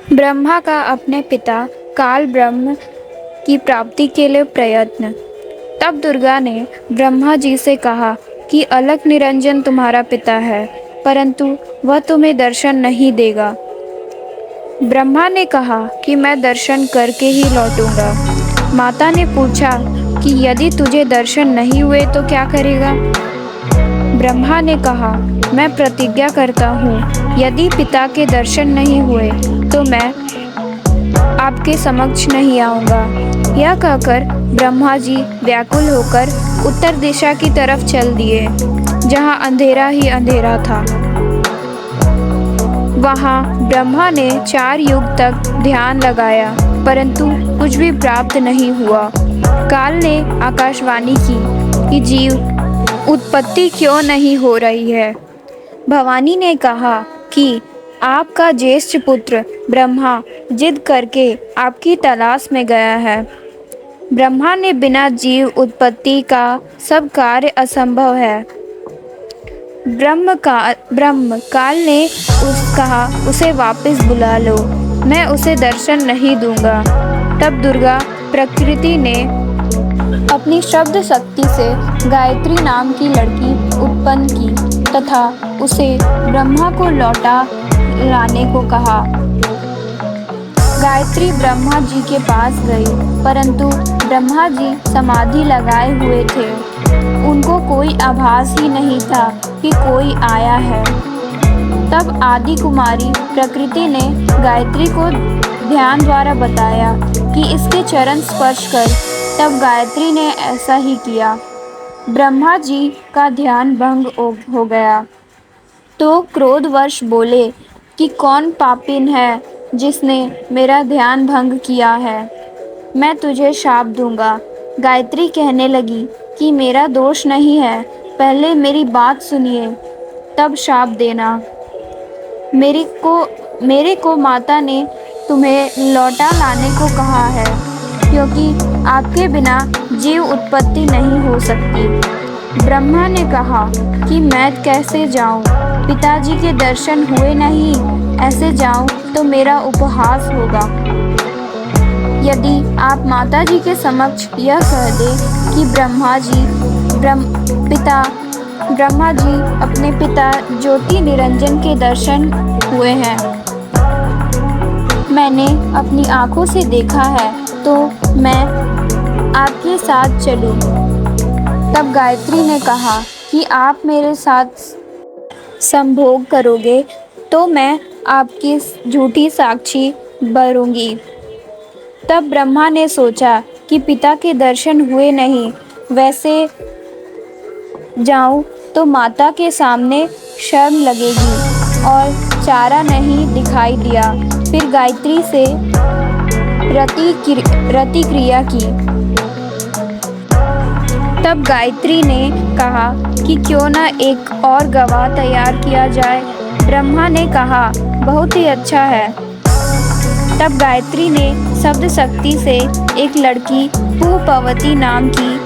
ब्रह्मा का अपने पिता काल ब्रह्म की प्राप्ति के लिए प्रयत्न। तब दुर्गा ने ब्रह्मा जी से कहा कि अलख निरंजन तुम्हारा पिता है, परंतु वह तुम्हें दर्शन नहीं देगा। ब्रह्मा ने कहा कि मैं दर्शन करके ही लौटूंगा। माता ने पूछा कि यदि तुझे दर्शन नहीं हुए तो क्या करेगा? ब्रह्मा ने कहा, मैं प्रतिज्ञा करता हूँ, यदि पिता के दर्शन नहीं हुए तो मैं आपके समक्ष नहीं आऊँगा। यह कहकर ब्रह्मा जी व्याकुल होकर उत्तर दिशा की तरफ चल दिए, जहाँ अंधेरा ही अंधेरा था। वहाँ ब्रह्मा ने 4 युग तक ध्यान लगाया, परंतु कुछ भी प्राप्त नहीं हुआ। काल ने आकाशवाणी की कि जीव उत्पत्ति क्यों नहीं हो रही है। भवानी ने कहा कि आपका ज्येष्ठ पुत्र ब्रह्मा जिद करके आपकी तलाश में गया है। ब्रह्मा ने बिना जीव उत्पत्ति का सब कार्य असंभव है। ब्रह्म काल ने कहा, उसे वापस बुला लो, मैं उसे दर्शन नहीं दूंगा। तब दुर्गा प्रकृति ने अपनी शब्द शक्ति से गायत्री नाम की लड़की उत्पन्न की तथा उसे ब्रह्मा को लौटा लाने को कहा। गायत्री ब्रह्मा जी के पास गई, परंतु ब्रह्मा जी समाधि लगाए हुए थे। उनको कोई आभास ही नहीं था कि कोई आया है। तब आदि कुमारी प्रकृति ने गायत्री को ध्यान द्वारा बताया कि इसके चरण स्पर्श कर। तब गायत्री ने ऐसा ही किया। ब्रह्मा जी का ध्यान भंग हो गया तो क्रोधवश बोले कि कौन पापिन है जिसने मेरा ध्यान भंग किया है, मैं तुझे शाप दूंगा। गायत्री कहने लगी कि मेरा दोष नहीं है, पहले मेरी बात सुनिए तब शाप देना। मेरे को माता ने तुम्हें लौटा लाने को कहा है, क्योंकि आपके बिना जीव उत्पत्ति नहीं हो सकती। ब्रह्मा ने कहा कि मैं कैसे जाऊं, पिताजी के दर्शन हुए नहीं, ऐसे जाऊं तो मेरा उपहास होगा। यदि आप माताजी के समक्ष यह कह दें कि ब्रह्मा जी अपने पिता ज्योति निरंजन के दर्शन हुए हैं, मैंने अपनी आंखों से देखा है, तो मैं आपके साथ चलूं। तब गायत्री ने कहा कि आप मेरे साथ संभोग करोगे तो मैं आपकी झूठी साक्षी बनूंगी। तब ब्रह्मा ने सोचा कि पिता के दर्शन हुए नहीं, वैसे जाऊं तो माता के सामने शर्म लगेगी, और चारा नहीं दिखाई दिया। फिर गायत्री से रति क्रिया की। तब गायत्री ने कहा कि क्यों न एक और गवाह तैयार किया जाए। ब्रह्मा ने कहा, बहुत ही अच्छा है। तब गायत्री ने शब्द शक्ति से एक लड़की पूपवती नाम की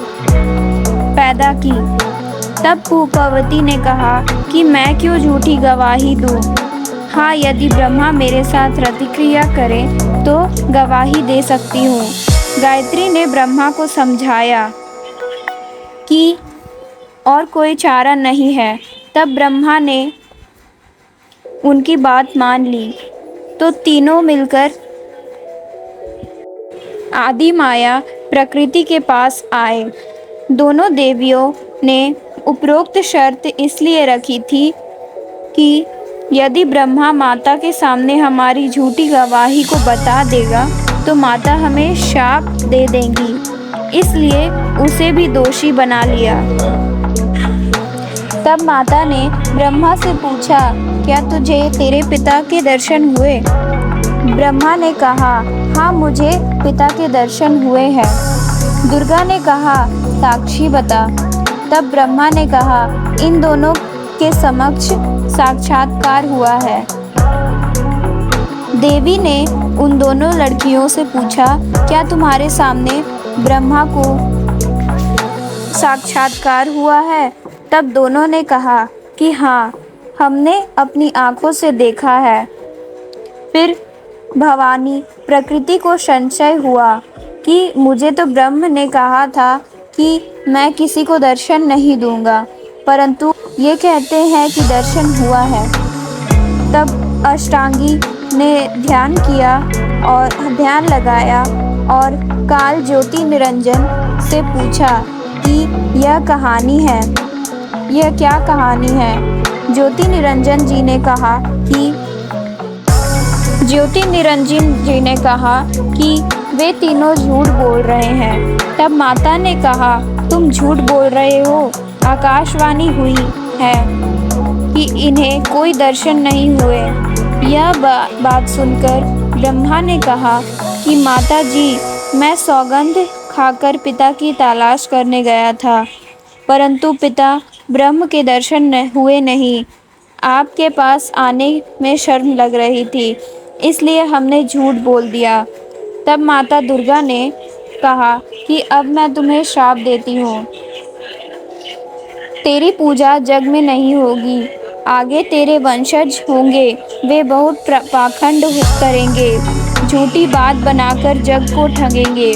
पैदा की। तब पूपवती ने कहा कि मैं क्यों झूठी गवाही दूं। हाँ, यदि ब्रह्मा मेरे साथ रतिक्रिया करे तो गवाही दे सकती हूँ। गायत्री ने ब्रह्मा को समझाया कि और कोई चारा नहीं है। तब ब्रह्मा ने उनकी बात मान ली तो तीनों मिलकर आदि माया प्रकृति के पास आए। दोनों देवियों ने उपरोक्त शर्त इसलिए रखी थी कि यदि ब्रह्मा माता के सामने हमारी झूठी गवाही को बता देगा तो माता हमें शाप दे देंगी, इसलिए उसे भी दोषी बना लिया। तब माता ने ब्रह्मा से पूछा, क्या तुझे तेरे पिता के दर्शन हुए? ब्रह्मा ने कहा, हाँ, मुझे पिता के दर्शन हुए हैं। दुर्गा ने कहा, साक्षी बता। तब ब्रह्मा ने कहा, इन दोनों के समक्ष साक्षात्कार हुआ है। देवी ने उन दोनों लड़कियों से पूछा, क्या तुम्हारे सामने ब्रह्मा को साक्षात्कार हुआ है? तब दोनों ने कहा कि हाँ, हमने अपनी आंखों से देखा है। फिर भवानी प्रकृति को संशय हुआ कि मुझे तो ब्रह्म ने कहा था कि मैं किसी को दर्शन नहीं दूंगा, परंतु ये कहते हैं कि दर्शन हुआ है। तब अष्टांगी ने ध्यान किया और ध्यान लगाया और काल ज्योति निरंजन से पूछा कि यह कहानी है, यह क्या कहानी है। ज्योति निरंजन जी ने कहा कि वे तीनों झूठ बोल रहे हैं। तब माता ने कहा, तुम झूठ बोल रहे हो, आकाशवाणी हुई है कि इन्हें कोई दर्शन नहीं हुए। यह बात सुनकर ब्रह्मा ने कहा कि माता जी, मैं सौगंध खाकर पिता की तलाश करने गया था, परंतु पिता ब्रह्म के दर्शन हुए नहीं। आपके पास आने में शर्म लग रही थी, इसलिए हमने झूठ बोल दिया। तब माता दुर्गा ने कहा कि अब मैं तुम्हें श्राप देती हूँ, तेरी पूजा जग में नहीं होगी। आगे तेरे वंशज होंगे, वे बहुत पाखंड करेंगे, झूठी बात बनाकर जग को ठगेंगे।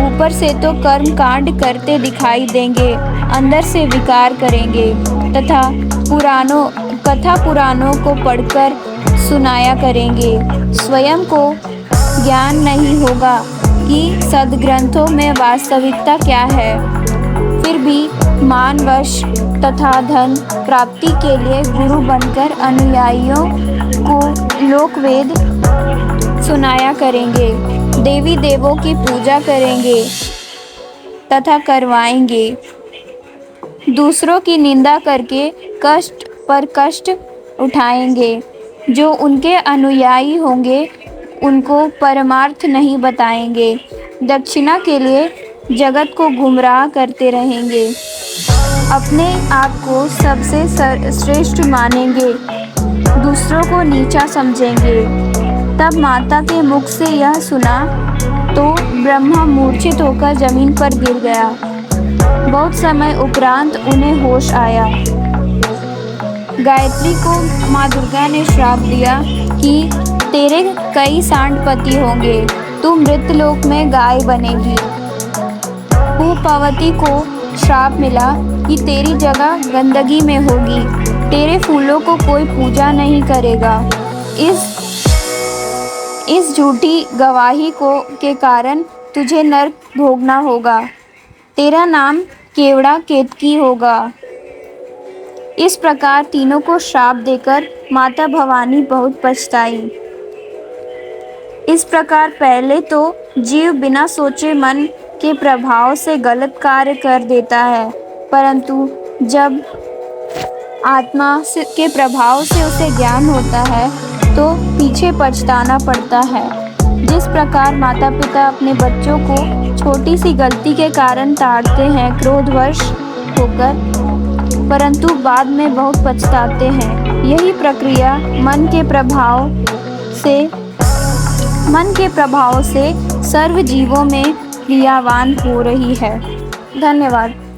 ऊपर से तो कर्म कांड करते दिखाई देंगे, अंदर से विकार करेंगे तथा कथा पुराणों को पढ़कर सुनाया करेंगे। स्वयं को ज्ञान नहीं होगा कि सद्ग्रंथों में वास्तविकता क्या है। फिर भी मानवश तथा धन प्राप्ति के लिए गुरु बनकर अनुयायियों को लोकवेद सुनाया करेंगे, देवी देवों की पूजा करेंगे तथा करवाएंगे। दूसरों की निंदा करके कष्ट पर कष्ट उठाएंगे। जो उनके अनुयायी होंगे उनको परमार्थ नहीं बताएंगे, दक्षिणा के लिए जगत को गुमराह करते रहेंगे, अपने आप को सबसे श्रेष्ठ मानेंगे, दूसरों को नीचा समझेंगे। तब माता के मुख से यह सुना तो ब्रह्मा मूर्छित होकर जमीन पर गिर गया। बहुत समय उपरांत उन्हें होश आया। गायत्री को माँ दुर्गा ने श्राप दिया कि तेरे कई सांडपति होंगे, तू मृतलोक में गाय बनेगी। पूर्ववती को श्राप मिला कि तेरी जगह गंदगी में होगी, तेरे फूलों को कोई पूजा नहीं करेगा। इस झूठी गवाही के कारण तुझे नरक भोगना होगा, तेरा नाम केवड़ा केतकी होगा। इस प्रकार तीनों को श्राप देकर माता भवानी बहुत पछताई। इस प्रकार पहले तो जीव बिना सोचे मन के प्रभाव से गलत कार्य कर देता है, परंतु जब आत्मा के प्रभाव से उसे ज्ञान होता है तो पीछे पछताना पड़ता है। जिस प्रकार माता पिता अपने बच्चों को छोटी सी गलती के कारण ताड़ते हैं क्रोधवश होकर, परंतु बाद में बहुत पछताते हैं, यही प्रक्रिया मन के प्रभाव से सर्व जीवों में क्रियावान हो रही है। धन्यवाद।